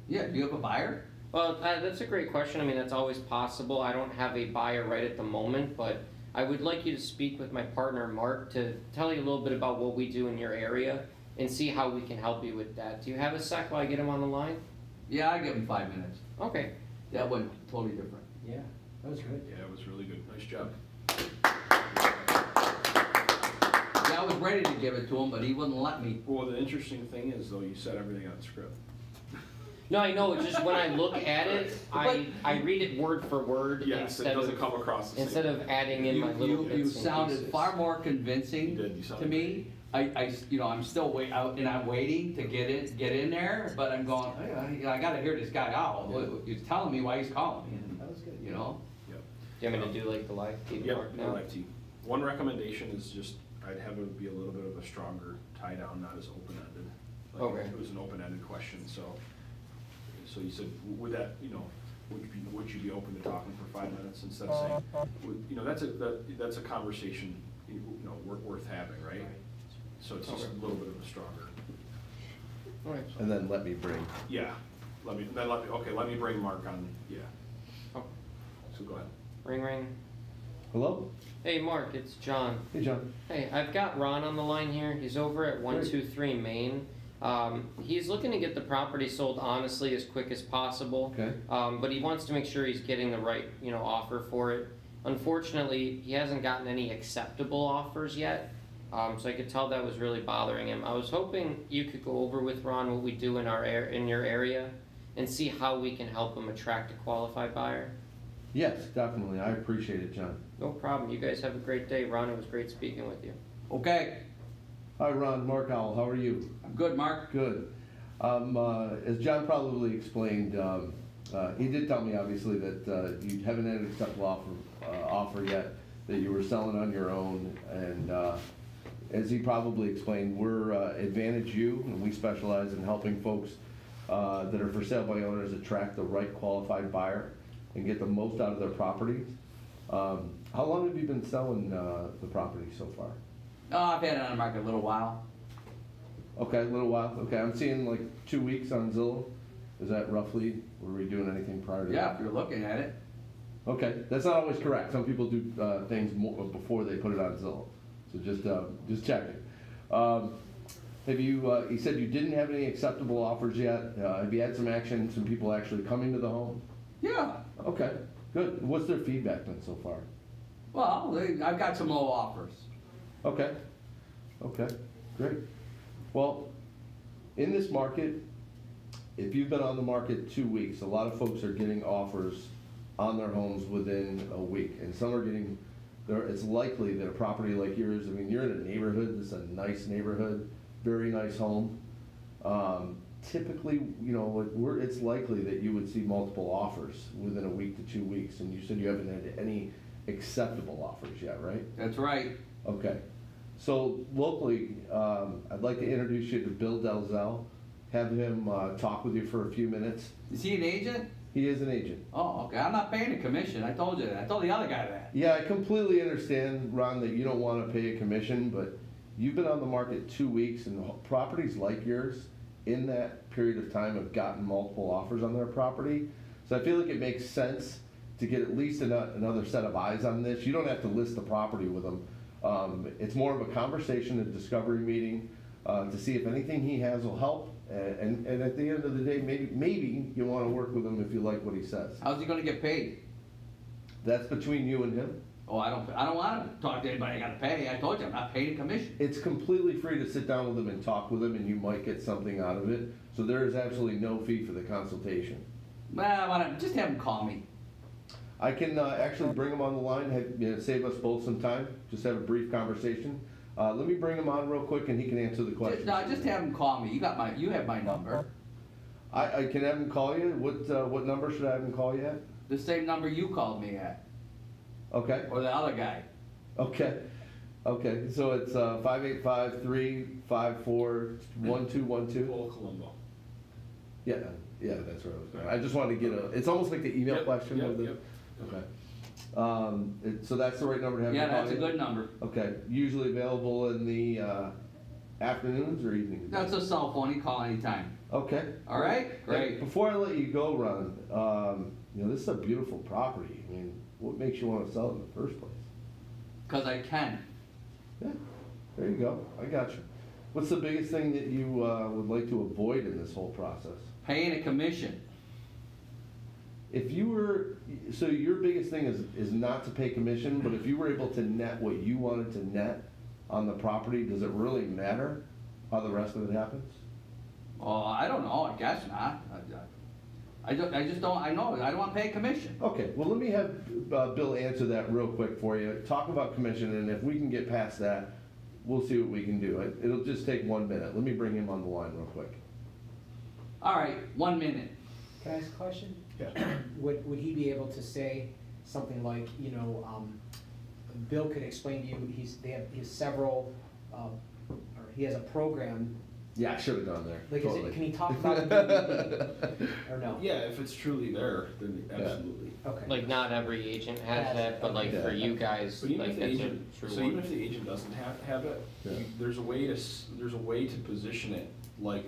yeah, do you have a buyer? Well, that's a great question. I mean, that's always possible. I don't have a buyer right at the moment, but I would like you to speak with my partner, Mark, to tell you a little bit about what we do in your area and see how we can help you with that. Do you have a sec while I get him on the line? Yeah, I give him 5 minutes. Okay. That went totally different. Yeah, that was good. Yeah, it was really good. Nice job. Yeah, I was ready to give it to him, but he wouldn't let me. Well, the interesting thing is, though, you said everything on script. No, I know, it's just when I look at it, I read it word for word Yes, it instead doesn't of, come across the same. instead of adding in my little bits You and sounded pieces. far more convincing You did, you to sounded me. I'm still out and I'm waiting to get in there, but I'm going, hey, I gotta hear this guy out. He's telling me why he's calling me, That was good. you know? Yep. Do you want me to do like the live feed Yep, mark no now? live tee. One recommendation is just, I'd have it be a little bit of a stronger tie down, not as open-ended. Like, Okay. It was an open-ended question, so you said, would that, would you be open to talking for 5 minutes instead of saying, that's a conversation, worth having, right? So it's just a little bit of a stronger, All right. And then let me bring. yeah, let me bring Mark on, yeah, Oh, so go ahead. ring ring. Hello? Hey Mark, it's John. Hey, John. Hey, I've got Ron on the line here. He's over at 123 Main. He's looking to get the property sold honestly as quick as possible. Okay. But he wants to make sure he's getting the right, offer for it. Unfortunately, he hasn't gotten any acceptable offers yet. So I could tell that was really bothering him. I was hoping you could go over with Ron what we do in your area and see how we can help him attract a qualified buyer. Yes, definitely. I appreciate it, John. No problem. You guys have a great day. Ron, it was great speaking with you. Okay, Hi, Ron. Mark Howell. How are you? I'm good, Mark. Good. As John probably explained, he did tell me obviously that you haven't had an acceptable offer yet, that you were selling on your own, and as he probably explained, we're Advantage U, and we specialize in helping folks that are for sale by owners attract the right qualified buyer and get the most out of their properties. How long have you been selling the property so far? Oh, I've had it on the market a little while. Okay, a little while. Okay, I'm seeing like 2 weeks on Zillow. Is that roughly, were we doing anything prior to Yeah, that? if you're looking at it. Okay, that's not always correct. Some people do things before they put it on Zillow. So just checking. Have you, you said you didn't have any acceptable offers yet. Have you had some action, some people actually coming to the home? Yeah. Okay, good. What's their feedback been so far? Well, I've got some low offers. Okay, okay, great. Well, in this market, if you've been on the market 2 weeks, a lot of folks are getting offers on their homes within a week, and some are getting, it's likely that a property like yours, I mean, you're in a neighborhood, this is a nice neighborhood, very nice home. Typically, you know, it's likely that you would see multiple offers within a week to 2 weeks, and you said you haven't had any acceptable offers yet, right? That's right. Okay. So locally, I'd like to introduce you to Bill Delzell, have him talk with you for a few minutes. Is he an agent? He is an agent. Oh, okay. I'm not paying a commission. I told you that. I told the other guy that. Yeah, I completely understand, Ron, that you don't want to pay a commission, but you've been on the market 2 weeks, and properties like yours in that period of time have gotten multiple offers on their property. So I feel like it makes sense to get at least another set of eyes on this. You don't have to list the property with them. It's more of a conversation, a discovery meeting, to see if anything he has will help. And at the end of the day, maybe you want to work with him if you like what he says. How's he gonna get paid? That's between you and him. Oh, I don't want to talk to anybody I gotta pay. I told you, I'm not paying a commission. It's completely free to sit down with him and talk with him, and you might get something out of it. So there is absolutely no fee for the consultation. Well, why not? Just have him call me. I can actually bring him on the line, save us both some time, just have a brief conversation. Let me bring him on real quick and he can answer the question. No, just have him call me. You have my number. I can have him call you. What number should I have him call you at? The same number you called me at, Okay, or the other guy. okay, okay. So it's 585-354-1212. Paul Colombo. Yeah, that's where I was going. I just wanted to get it's almost like the email question. Yep, with yep. Okay. So that's the right number to have Yeah, him call that's a you? good number. Okay, usually available in the afternoons or evenings? That's a cell phone. You call anytime. Okay. All right? Great. Before I let you go, Ron, this is a beautiful property. I mean, what makes you want to sell it in the first place? Because I can. Yeah, there you go. I got you. What's the biggest thing that you would like to avoid in this whole process? Paying a commission. If you were, so your biggest thing is not to pay commission, but if you were able to net what you wanted to net on the property, does it really matter how the rest of it happens? Oh, I don't know. I guess not. I just don't. I know. I don't want to pay a commission. Okay, well, let me have Bill answer that real quick for you. Talk about commission, and if we can get past that, we'll see what we can do. It'll just take 1 minute. Let me bring him on the line real quick. All right, 1 minute. Can I ask a question? Yeah. Would he be able to say something like, Bill could explain to you, he has several, or he has a program, Yeah, I should have gone there. like, Totally. can he talk about it? Or no? Yeah, if it's truly there, then absolutely. Okay. Like, not every agent has that, but like for you guys, But even like if the that's a agent, true so even one. if the agent doesn't have it, Yeah. there's a way to position it like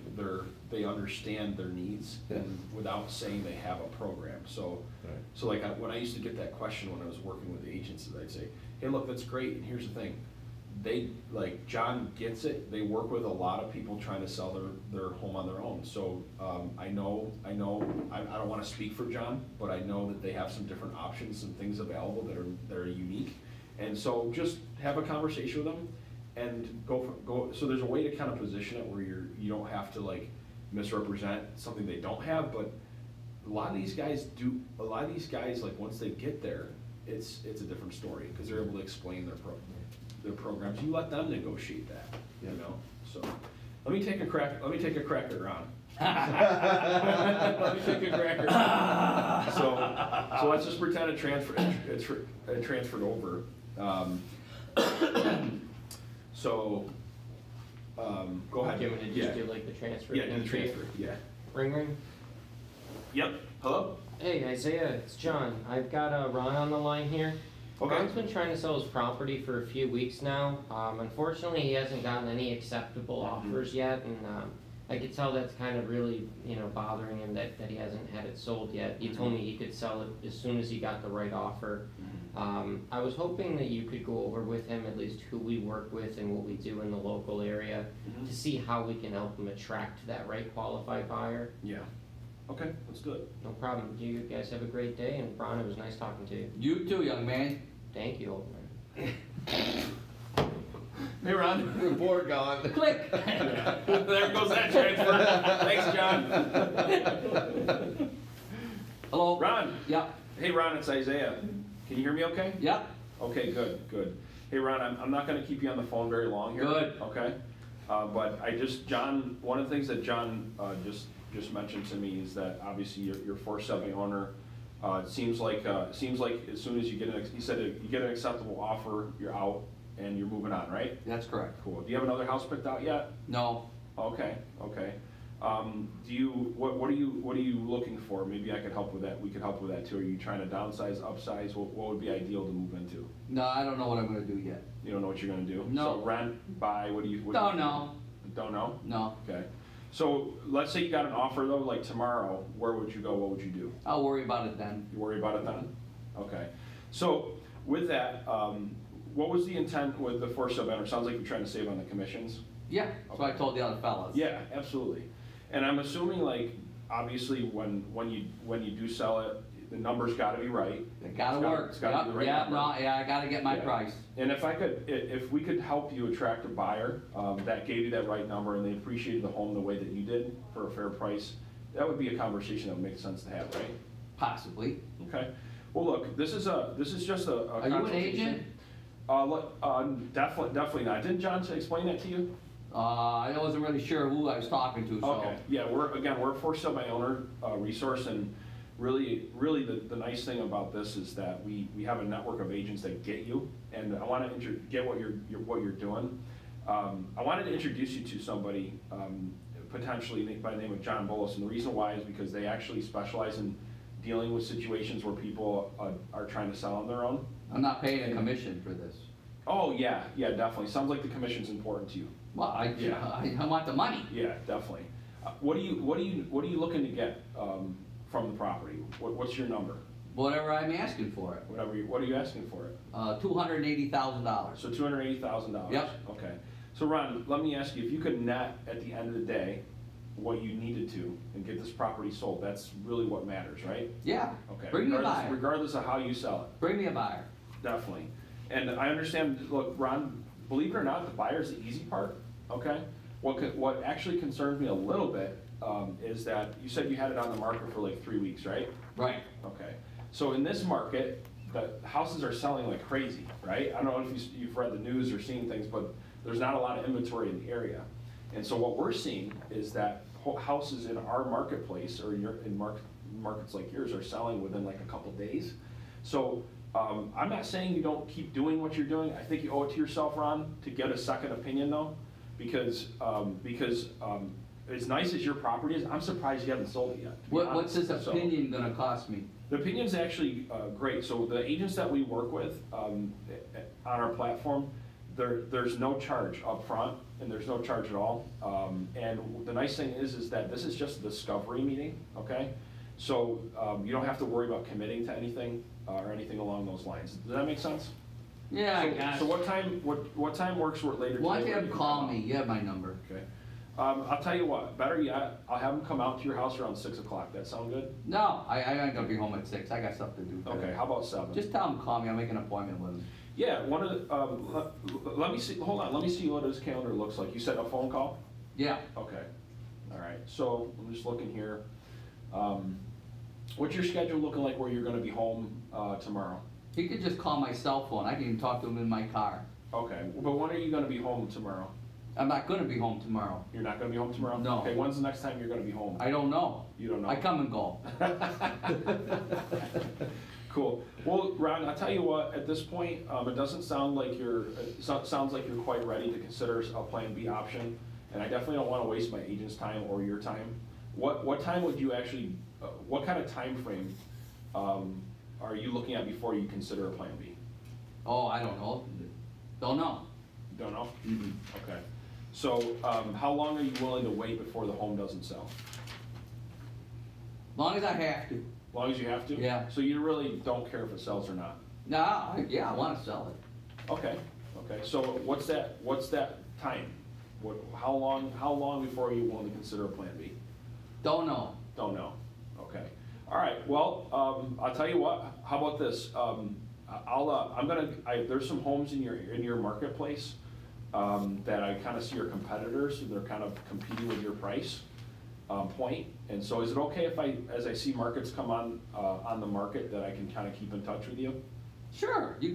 they understand their needs, Yeah. and without saying they have a program. So, Right. so like when I used to get that question when I was working with agents, I'd say, hey, look, that's great, and here's the thing. John gets it. They work with a lot of people trying to sell their home on their own. So I don't want to speak for John, but I know that they have some different options, some things available that are unique. And so just have a conversation with them and go. So there's a way to kind of position it where you don't have to like misrepresent something they don't have. But a lot of these guys do. A lot of these guys, like once they get there, it's a different story because they're able to explain their programs. You let them negotiate that, Yeah. So let me take a crack at Ron. Let me take a crack at Ron. So let's just pretend it transferred over. Go ahead. Do you want me to just do like the transfer? Yeah, do the transfer. Yeah. Ring ring. Yep, hello? Hey Isaiah, it's John. I've got Ron on the line here. Okay. Ron's been trying to sell his property for a few weeks now. Unfortunately, he hasn't gotten any acceptable offers yet, and I could tell that's kind of really, bothering him that he hasn't had it sold yet. He told me he could sell it as soon as he got the right offer. I was hoping that you could go over with him at least who we work with and what we do in the local area to see how we can help him attract that right qualified buyer. Yeah. Okay, let's do it. No problem. You guys have a great day, and Ron, it was nice talking to you. You too, young man. Thank you, old man. Hey, Ron. Report gone. Click. There goes that transfer. Thanks, John. Hello? Ron. Yep, Hey, Ron, it's Isaiah. Can you hear me okay? yep. Okay, good, good. Hey, Ron, I'm not gonna keep you on the phone very long here. Good. Okay? But John, one of the things that John just mentioned to me is that obviously you're for sale owner. It seems like as soon as you get he said if you get an acceptable offer, you're out and you're moving on, right? That's correct. Cool. Do you have another house picked out yet? No, Okay, okay. What are you looking for? Maybe I could help with that. We could help with that too. Are you trying to downsize, upsize? What would be ideal to move into? no, I don't know what I'm gonna do yet. You don't know what you're gonna do? No. So rent, buy, what do you? Don't know. Don't know? No, Okay. So let's say you got an offer though, like tomorrow, where would you go? What would you do? I'll worry about it then. You worry about it then? Okay. So with that, what was the intent with the for sale banner? Sounds like you're trying to save on the commissions. Yeah, that's what I told the other fellas. Yeah, absolutely. And I'm assuming like, obviously when you do sell it, the number's gotta be right. It gotta It's gotta- work. it's gotta be the right Yeah, number. no, yeah, I gotta get my Yeah. price. And if we could help you attract a buyer, that gave you that right number and they appreciated the home the way that you did for a fair price, that would be a conversation that would make sense to have, right? Possibly. Okay. Well, look, this is just a Are you an agent? Definitely not. Didn't John explain that to you? I wasn't really sure who I was talking to, so. Okay, yeah, we're a for sale by owner resource, and really the nice thing about this is that we have a network of agents that get you, and I want to get what you're doing. I wanted to introduce you to somebody potentially by the name of John Bullis, and the reason why is because they actually specialize in dealing with situations where people are trying to sell on their own. I'm not paying a commission for this. Oh yeah, definitely. Sounds like the commission's important to you. Well, I want the money. Yeah, definitely. What are you looking to get from the property? What's your number? Whatever I'm asking for it. What are you asking for it? $280,000. So $280,000. Yep. Okay. So Ron, let me ask you, if you could net at the end of the day what you needed to and get this property sold, that's really what matters, right? Yeah. Okay. Bring me a buyer. Regardless of how you sell it. Bring me a buyer. Definitely. And I understand, look, Ron, believe it or not, the buyer's the easy part, okay? What actually concerns me a little bit is that you said you had it on the market for like 3 weeks, right? Right. Okay. So in this market, the houses are selling like crazy, right? I don't know if you've read the news or seen things, but there's not a lot of inventory in the area. And so what we're seeing is that houses in our marketplace or in markets like yours are selling within like a couple days. So I'm not saying you don't keep doing what you're doing. I think you owe it to yourself, Ron, to get a second opinion though, because as nice as your property is, I'm surprised you haven't sold it yet. to be What's honest. this So, opinion gonna cost me? the opinion's actually great. So the agents that we work with on our platform, there's no charge up front and there's no charge at all. And the nice thing is that this is just a discovery meeting, okay? So you don't have to worry about committing to anything or anything along those lines. Does that make sense? Yeah, I guess. So what time works for later today? Why don't you where have can them call come me? out? You have my number. Okay. I'll tell you what, better yet, I'll have them come out to your house around 6 o'clock. That sound good? No, I ain't gonna be home at 6. I got stuff to do. Okay, how about 7? Just tell them to call me. I'll make an appointment with them. Yeah, one of the, let me see, hold on, let me see what his calendar looks like. You said a phone call? Yeah. Okay, all right, so I'm just looking here. What's your schedule looking like where you're gonna be home tomorrow? He could just call my cell phone. I can even talk to him in my car. Okay, but when are you gonna be home tomorrow? I'm not gonna be home tomorrow. You're not gonna be home tomorrow? No. Okay, when's the next time you're gonna be home? I don't know. You don't know? I come and go. Cool. Well, Ron, I'll tell you what, at this point, it doesn't sound like sounds like you're quite ready to consider a Plan B option, and I definitely don't want to waste my agent's time or your time. what time would you actually, what kind of time frame are you looking at before you consider a Plan B? Oh, I don't know. Don't know. Don't know? Okay. So, how long are you willing to wait before the home doesn't sell? Long as I have to. As long as you have to? Yeah. So you really don't care if it sells or not? No, yeah, I wanna sell it. Okay, okay, so what's that time? How long before you want to consider a Plan B? Don't know. Don't know, okay. All right, well, I'll tell you what, how about this? There's some homes in your marketplace, that I kind of see are competitors, and they're kind of competing with your price, point. And so is it okay if as I see markets come on the market, that I can kind of keep in touch with you? Sure, you